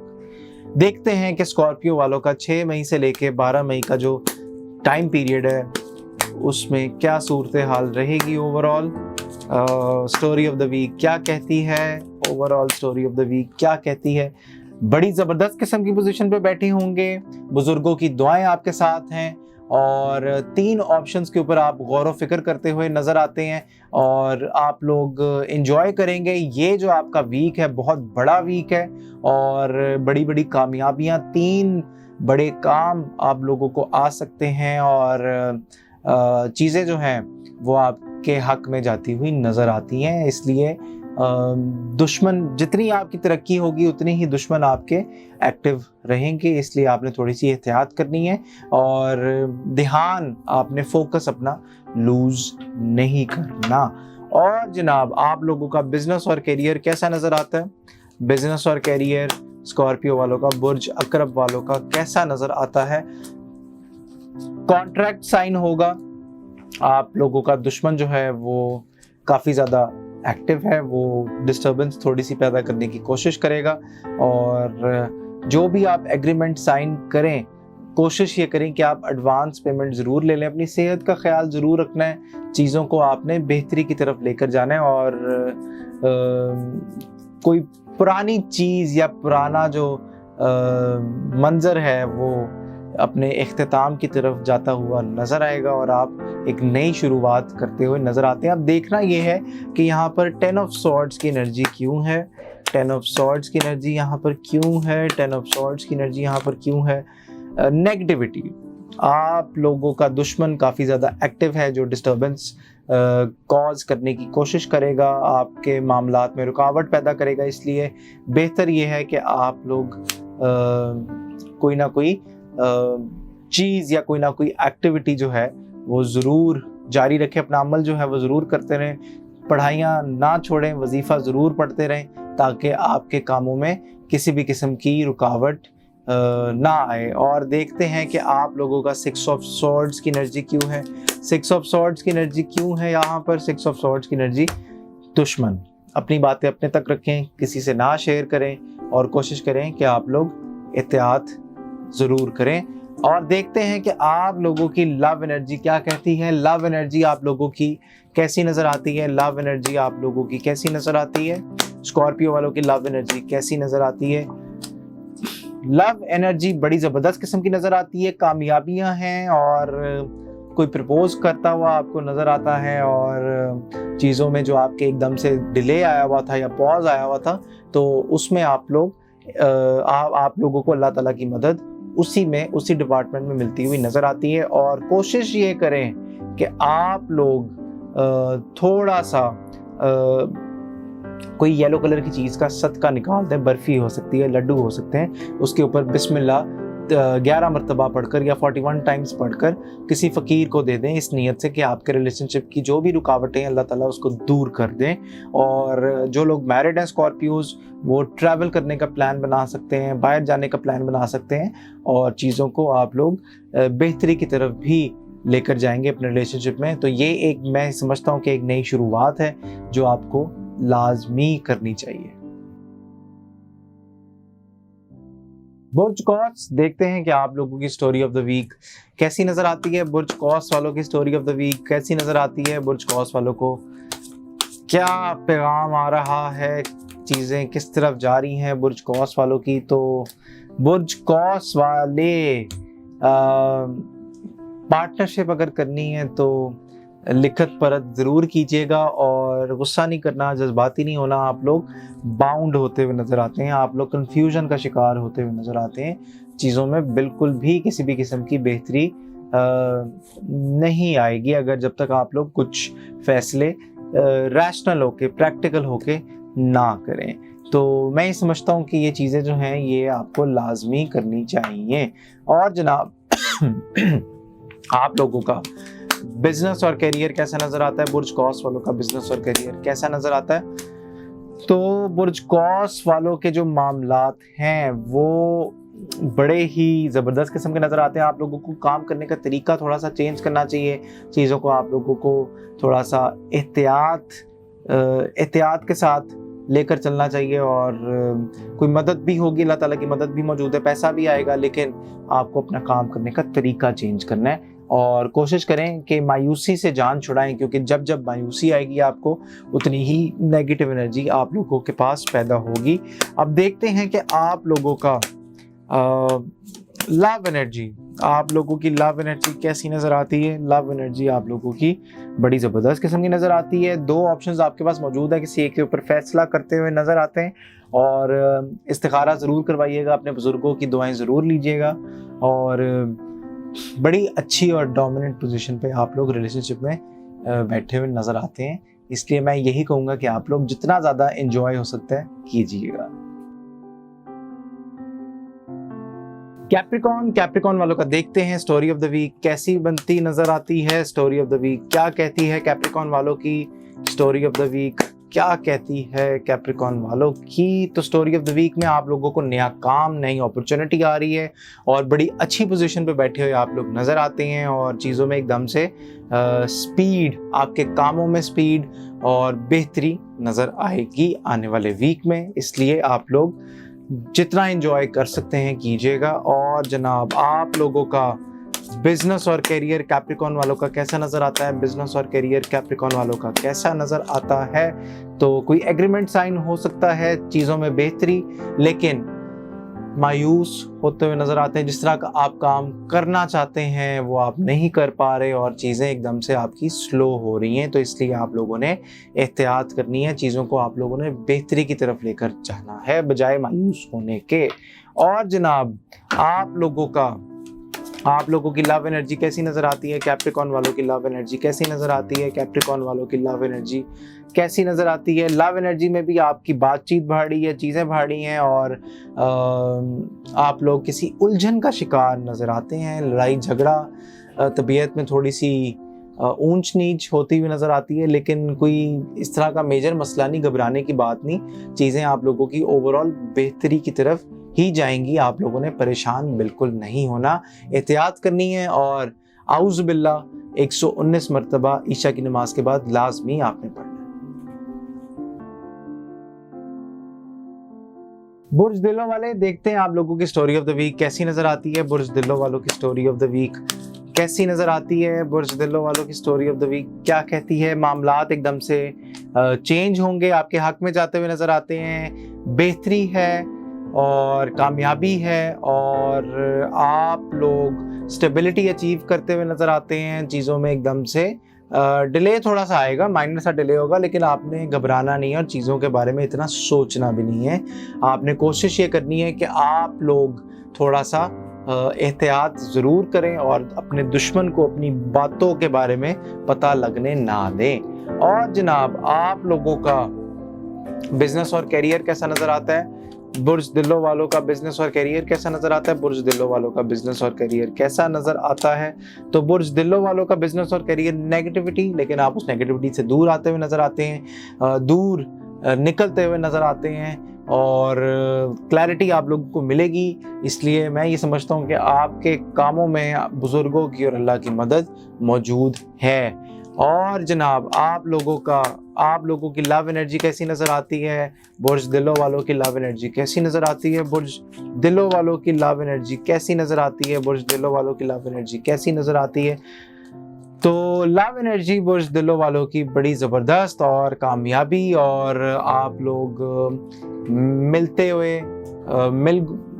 देखते हैं कि स्कॉर्पियो वालों का 6 मई से लेके 12 मई का जो टाइम पीरियड है उसमें क्या सूरत हाल रहेगी। Overall story of the week क्या कहती है? Overall story of the week क्या कहती है? बड़ी ज़बरदस्त किस्म की पोजीशन पे बैठे होंगे, बुजुर्गों की दुआएं आपके साथ हैं, और 3 ऑप्शंस के ऊपर आप गौर व फिक्र करते हुए नज़र आते हैं, और आप लोग एंजॉय करेंगे। ये जो आपका वीक है बहुत बड़ा वीक है, और बड़ी बड़ी कामयाबियां, 3 बड़े काम आप लोगों को आ सकते हैं, और चीज़ें जो हैं वो आपके हक में जाती हुई नज़र आती हैं। इसलिए दुश्मन, जितनी आपकी तरक्की होगी उतनी ही दुश्मन आपके एक्टिव रहेंगे। इसलिए आपने थोड़ी सी एहतियात करनी है, और ध्यान आपने फोकस अपना लूज नहीं करना। اور جناب آپ لوگوں کا بزنس اور کیریئر کیسا نظر آتا ہے؟ بزنس اور کیریئر اسکارپیو والوں کا، برج اقرب والوں کا کیسا نظر آتا ہے؟ کانٹریکٹ سائن ہوگا، آپ لوگوں کا دشمن جو ہے وہ کافی زیادہ ایکٹیو ہے، وہ ڈسٹربنس تھوڑی سی پیدا کرنے کی کوشش کرے گا، اور جو بھی آپ ایگریمنٹ سائن کریں کوشش یہ کریں کہ آپ ایڈوانس پیمنٹ ضرور لے لیں، اپنی صحت کا خیال ضرور رکھنا ہے، چیزوں کو آپ نے بہتری کی طرف لے کر جانا ہے، اور کوئی پرانی چیز یا پرانا جو منظر ہے وہ اپنے اختتام کی طرف جاتا ہوا نظر آئے گا، اور آپ ایک نئی شروعات کرتے ہوئے نظر آتے ہیں۔ اب دیکھنا یہ ہے کہ یہاں پر 10 آف سورڈز کی انرجی کیوں ہے، 10 آف سورڈز کی انرجی یہاں پر کیوں ہے، 10 آف سورڈز کی انرجی یہاں پر کیوں ہے؟ نیگیٹیوٹی، آپ لوگوں کا دشمن کافی زیادہ ایکٹیو ہے جو ڈسٹربنس کاز کرنے کی کوشش کرے گا، آپ کے معاملات میں رکاوٹ پیدا کرے گا، اس لیے بہتر یہ ہے کہ آپ لوگ کوئی نہ کوئی چیز یا کوئی نہ کوئی ایکٹیویٹی جو ہے وہ ضرور جاری رکھیں، اپنا عمل جو ہے وہ ضرور کرتے رہیں، پڑھائیاں نہ چھوڑیں، وظیفہ ضرور پڑھتے رہیں تاکہ آپ کے کاموں میں کسی بھی قسم کی رکاوٹ نہ آئے۔ اور دیکھتے ہیں کہ آپ لوگوں کا 6 آف سورڈز کی انرجی کیوں ہے، 6 آف سورڈز کی انرجی کیوں ہے یہاں پر؟ 6 آف سورڈز کی انرجی دشمن، اپنی باتیں اپنے تک رکھیں، کسی سے نہ شیئر کریں، اور کوشش کریں کہ آپ لوگ احتیاط ضرور کریں۔ اور دیکھتے ہیں کہ آپ لوگوں کی لو انرجی کیا کہتی ہے، لو انرجی آپ لوگوں کی کیسی نظر آتی ہے، لو انرجی آپ لوگوں کی کیسی نظر آتی ہے، اسکارپیو والوں کی لو انرجی کیسی نظر آتی ہے؟ لو انرجی بڑی زبردست قسم کی نظر آتی ہے، کامیابیاں ہیں، اور کوئی پرپوز کرتا ہوا آپ کو نظر آتا ہے، اور چیزوں میں جو آپ کے ایک دم سے ڈیلے آیا ہوا تھا یا پاز آیا ہوا تھا تو اس میں آپ لوگوں کو اللہ تعالیٰ کی مدد اسی ڈپارٹمنٹ میں ملتی ہوئی نظر آتی ہے۔ اور کوشش یہ کریں کہ آپ لوگ تھوڑا سا کوئی یلو کلر کی چیز کا صدقہ نکال دیں، برفی ہو سکتی ہے، لڈو ہو سکتے ہیں، اس کے اوپر بسم اللہ 11 مرتبہ پڑھ کر یا 41 ٹائمز پڑھ کر کسی فقیر کو دے دیں، اس نیت سے کہ آپ کے ریلیشن شپ کی جو بھی رکاوٹیں اللہ تعالیٰ اس کو دور کر دیں۔ اور جو لوگ میرڈ ہیں اسکارپیوز، وہ ٹریول کرنے کا پلان بنا سکتے ہیں، باہر جانے کا پلان بنا سکتے ہیں، اور چیزوں کو آپ لوگ بہتری کی طرف بھی لے کر جائیں گے اپنے ریلیشن شپ میں۔ تو یہ ایک میں سمجھتا ہوں کہ ایک نئی شروعات ہے جو آپ کو لازمی کرنی چاہیے۔ برج قوس، دیکھتے ہیں کہ آپ لوگوں کی سٹوری آف دا ویک کیسی نظر آتی ہے، برج قوس والوں کی سٹوری آف دا ویک کیسی نظر آتی ہے، برج قوس والوں کو کیا پیغام آ رہا ہے، چیزیں کس طرف جا رہی ہیں برج قوس والوں کی؟ تو برج قوس والے پارٹنرشپ اگر کرنی ہے تو لکھت پرت ضرور کیجیے گا، اور غصہ نہیں کرنا، جذباتی نہیں ہونا۔ آپ لوگ باؤنڈ ہوتے ہوئے نظر آتے ہیں، آپ لوگ کنفیوژن کا شکار ہوتے ہوئے نظر آتے ہیں، چیزوں میں بالکل بھی کسی بھی قسم کی بہتری نہیں آئے گی اگر جب تک آپ لوگ کچھ فیصلے ریشنل ہو کے، پریکٹیکل ہو کے نہ کریں۔ تو میں یہ سمجھتا ہوں کہ یہ چیزیں جو ہیں یہ آپ کو لازمی کرنی چاہیے۔ اور جناب آپ لوگوں کا بزنس اور کیریئر کیسا نظر آتا ہے؟ برج قوس والوں کا بزنس اور کیریئر کیسا نظر آتا ہے؟ تو برج قوس والوں کے جو معاملات ہیں وہ بڑے ہی زبردست قسم کے نظر آتے ہیں۔ آپ لوگوں کو کام کرنے کا طریقہ تھوڑا سا چینج کرنا چاہیے، چیزوں کو آپ لوگوں کو تھوڑا سا احتیاط کے ساتھ لے کر چلنا چاہیے، اور کوئی مدد بھی ہوگی، اللہ تعالیٰ کی مدد بھی موجود ہے، پیسہ بھی آئے گا، لیکن آپ کو اپنا کام کرنے کا طریقہ چینج کرنا ہے، اور کوشش کریں کہ مایوسی سے جان چھڑائیں، کیونکہ جب مایوسی آئے گی آپ کو اتنی ہی نیگیٹو انرجی آپ لوگوں کے پاس پیدا ہوگی۔ اب دیکھتے ہیں کہ آپ لوگوں کا لو انرجی، آپ لوگوں کی لو انرجی کیسی نظر آتی ہے؟ لو انرجی آپ لوگوں کی بڑی زبردست قسم کی نظر آتی ہے۔ 2 آپشنز آپ کے پاس موجود ہے، کسی ایک کے اوپر فیصلہ کرتے ہوئے نظر آتے ہیں، اور استخارہ ضرور کروائیے گا، اپنے بزرگوں کی دعائیں ضرور لیجیے گا، اور بڑی اچھی اور ڈومیننٹ پوزیشن پہ آپ لوگ ریلیشن شپ میں بیٹھے ہوئے نظر آتے ہیں، اس لیے میں یہی کہوں گا کہ آپ لوگ جتنا زیادہ انجوائے ہو سکتا ہے کیجیے گا۔ کیپریکون والوں کا دیکھتے ہیں سٹوری آف دا ویک کیسی بنتی نظر آتی ہے، سٹوری آف دا ویک کیا کہتی ہے کیپریکون والوں کی स्टोरी ऑफ द वीक क्या कहती है कैप्रिकॉर्न वालों की। तो स्टोरी ऑफ द वीक में आप लोगों को नया काम, नई अपॉर्चुनिटी आ रही है और बड़ी अच्छी पोजीशन पे बैठे हुए आप लोग नज़र आते हैं और चीज़ों में एकदम से स्पीड, आपके कामों में स्पीड और बेहतरी नज़र आएगी आने वाले वीक में। इसलिए आप लोग जितना एंजॉय कर सकते हैं कीजिएगा। और जनाब आप लोगों का बिजनेस और करियर कैप्रिकॉर्न वालों का कैसा नज़र आता है, बिजनेस और करियर कैप्रिकॉर्न वालों का कैसा नज़र आता है। तो कोई एग्रीमेंट साइन हो सकता है, चीज़ों में बेहतरी, लेकिन मायूस होते हुए नज़र आते हैं। जिस तरह का आप काम करना चाहते हैं वो आप नहीं कर पा रहे और चीज़ें एकदम से आपकी स्लो हो रही हैं। तो इसलिए आप लोगों ने एहतियात करनी है, चीज़ों को आप लोगों ने बेहतरी की तरफ लेकर जाना है बजाय मायूस होने के। और जनाब आप लोगों की लव एनर्जी कैसी नज़र आती है, कैप्रिकॉर्न वालों की लव एनर्जी कैसी नज़र आती है, कैप्रिकॉर्न वालों की लव एनर्जी कैसी नज़र आती है। लव एनर्जी में भी आपकी बातचीत बढ़ रही है, चीज़ें बढ़ रही हैं और आप लोग किसी उलझन का शिकार नज़र आते हैं, लड़ाई झगड़ा, तबीयत में थोड़ी सी ऊंच नीच होती हुई नज़र आती है, लेकिन कोई इस तरह का मेजर मसला नहीं, घबराने की बात नहीं। चीज़ें आप लोगों की ओवरऑल बेहतरी की तरफ ही जाएंगी, आप लोगों ने परेशान बिल्कुल नहीं होना, एहतियात करनी है। और आउज़ु बिल्लाह 119 मरतबा ईशा की नमाज के बाद लाजमी आपने पढ़ना है। बुर्ज दिलों वाले, देखते हैं आप लोगों की स्टोरी ऑफ द वीक कैसी नज़र आती है। बुर्ज दिलों वालों की स्टोरी ऑफ द वीक कैसी नज़र आती है, बुर्ज दिलों वालों की स्टोरी ऑफ द वीक क्या कहती है। मामलात एकदम से चेंज होंगे, आपके हक में जाते हुए नज़र आते हैं, बेहतरी है और कामयाबी है और आप लोग स्टेबिलिटी अचीव करते हुए नज़र आते हैं। चीज़ों में एकदम से डिले थोड़ा सा आएगा, माइनर सा डिले होगा, लेकिन आपने घबराना नहीं है और चीज़ों के बारे में इतना सोचना भी नहीं है। आपने कोशिश ये करनी है कि आप लोग थोड़ा सा एहतियात ज़रूर करें और अपने दुश्मन को अपनी बातों के बारे में पता लगने ना दें। और जनाब आप लोगों का बिजनेस और करियर कैसा नज़र आता है, बुर्ज दिलों वालों का बिजनेस और करियर कैसा नज़र आता है, बुर्ज दिलों वालों का बिजनेस और करियर कैसा नज़र आता है। तो बुर्ज दिलों वालों का बिजनेस और करियर नेगेटिविटी, लेकिन आप उस नेगेटिविटी से दूर आते हुए नज़र आते हैं, दूर निकलते हुए नज़र आते हैं और क्लैरिटी आप लोगों को मिलेगी। इसलिए मैं ये समझता हूँ कि आपके कामों में बुज़ुर्गों की और अल्लाह की मदद मौजूद है। और जनाब आप लोगों की लव एनर्जी कैसी नज़र आती है, बुर्ज दिलों वालों की लव एनर्जी कैसी नज़र आती है, बुर्ज दिलों वालों की लव एनर्जी कैसी नज़र आती है, बुर्ज दिलों वालों की लव एनर्जी कैसी नज़र आती है। तो लव एनर्जी बुर्ज दिलों वालों की बड़ी ज़बरदस्त और कामयाबी और आप लोग मिलते हुए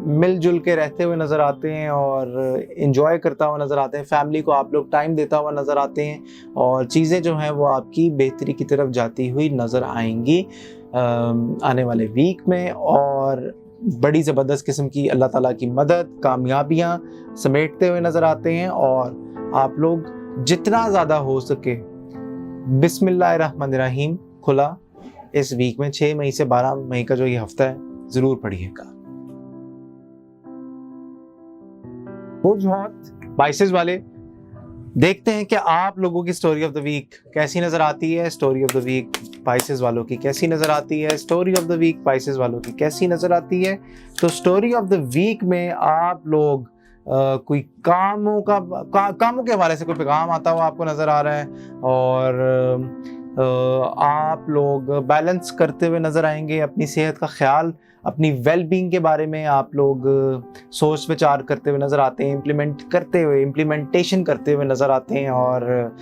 मिलजुल के रहते हुए नज़र आते हैं और इन्जॉय करता हुआ नज़र आते हैं। फैमिली को आप लोग टाइम देता हुआ नज़र आते हैं और चीज़ें जो हैं वो आपकी बेहतरी की तरफ जाती हुई नज़र आएंगी आने वाले वीक में। और बड़ी ज़बरदस्त किस्म की अल्लाह ताला की मदद, कामयाबियाँ समेटते हुए नज़र आते हैं। और आप लोग जितना ज़्यादा हो सके बिस्मिल्लाहिर्रहमानिर्रहीम खुला इस वीक में 6 मई से 12 मई का जो ये हफ्ता है ज़रूर पढ़िएगा। बुर्ज हॉट बाइसेस वाले, देखते हैं कि आप लोगों की स्टोरी ऑफ द वीक कैसी नज़र आती है। Story of the week Pisces वालों की कैसी नज़र आती है, story of the week Pisces वालों की कैसी नज़र आती है। तो स्टोरी ऑफ द वीक में आप लोग कोई कामों के हवाले से कोई पैगाम आता हुआ आपको नज़र आ रहा है और आप लोग बैलेंस करते हुए नज़र आएंगे। अपनी सेहत का ख्याल, अपनी वेल बीइंग के बारे में आप लोग सोच विचार करते हुए नज़र आते हैं, इम्प्लीमेंटेशन करते हुए नज़र आते हैं। और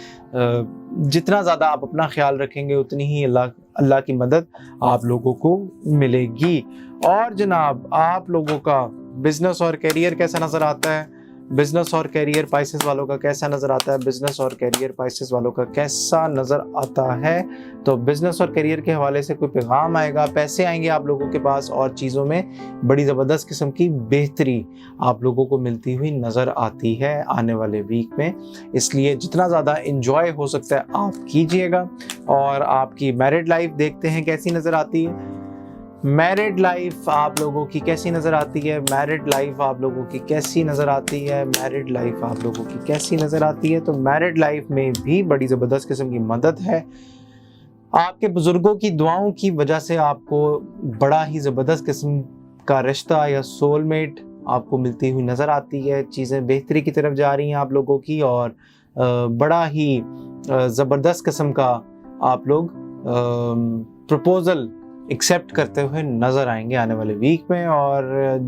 जितना ज़्यादा आप अपना ख्याल रखेंगे उतनी ही अल्लाह की मदद आप लोगों को मिलेगी। और जनाब आप लोगों का बिजनेस और करियर कैसा नज़र आता है, बिजनेस और करियर पाइसेस वालों का कैसा नज़र आता है, बिजनेस और करियर पाइसेस वालों का कैसा नज़र आता है। तो बिजनेस और करियर के हवाले से कोई पैगाम आएगा, पैसे आएंगे आप लोगों के पास और चीज़ों में बड़ी ज़बरदस्त किस्म की बेहतरी आप लोगों को मिलती हुई नज़र आती है आने वाले वीक में। इसलिए जितना ज़्यादा इंजॉय हो सकता है आप कीजिएगा। और आपकी मैरिड लाइफ देखते हैं कैसी नज़र आती है। मैरिड लाइफ आप लोगों की कैसी नज़र आती है, मैरिड लाइफ आप लोगों की कैसी नज़र आती है, मैरिड लाइफ आप लोगों की कैसी नज़र आती है। तो मैरिड लाइफ में भी बड़ी ज़बरदस्त किस्म की मदद है। आपके बुज़ुर्गों की दुआओं की वजह से आपको बड़ा ही ज़बरदस्त किस्म का रिश्ता या सोलमेट आपको मिलती हुई नज़र आती है। चीज़ें बेहतरी की तरफ जा रही हैं आप लोगों की, और बड़ा ही ज़बरदस्त किस्म का आप लोग प्रपोज़ल एक्सेप्ट करते हुए नज़र आएंगे आने वाले वीक में। और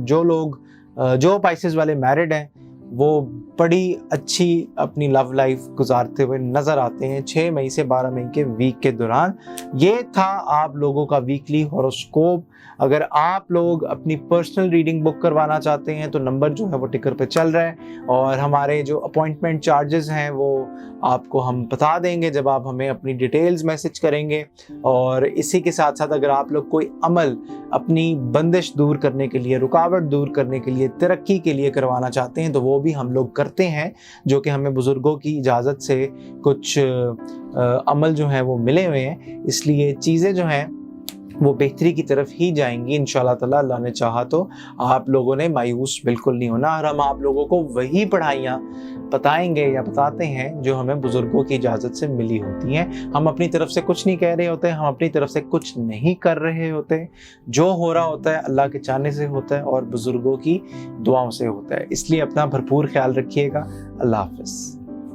जो पाइसेस वाले मैरिड हैं वो बड़ी अच्छी अपनी लव लाइफ गुजारते हुए नज़र आते हैं 6 मई से 12 मई के वीक के दौरान। ये था आप लोगों का वीकली हॉरोस्कोप। अगर आप लोग अपनी पर्सनल रीडिंग बुक करवाना चाहते हैं तो नंबर जो है वो टिकर पे चल रहा है, और हमारे जो अपॉइंटमेंट चार्जेस हैं वो आपको हम बता देंगे जब आप हमें अपनी डिटेल्स मैसेज करेंगे। और इसी के साथ साथ अगर आप लोग कोई अमल अपनी बंदिश दूर करने के लिए, रुकावट दूर करने के लिए, तरक्की के लिए करवाना चाहते हैं तो वो भी हम लोग करते हैं, जो कि हमें बुज़ुर्गों की इजाज़त से कुछ अमल जो हैं वो मिले हुए हैं। इसलिए चीज़ें जो हैं वो बेहतरी की तरफ ही जाएंगी इंशाल्लाह ताला। अल्लाह ने चाहा तो आप लोगों ने मायूस बिल्कुल नहीं होना, और हम आप लोगों को वही पढ़ाइयाँ बताएंगे या बताते हैं जो हमें बुज़ुर्गों की इजाज़त से मिली होती हैं। हम अपनी तरफ से कुछ नहीं कह रहे होते, हम अपनी तरफ से कुछ नहीं कर रहे होते। जो हो रहा होता है अल्लाह के चाहने से होता है और बुज़ुर्गों की दुआओं से होता है। इसलिए अपना भरपूर ख्याल रखिएगा। अल्लाह हाफ़िज़।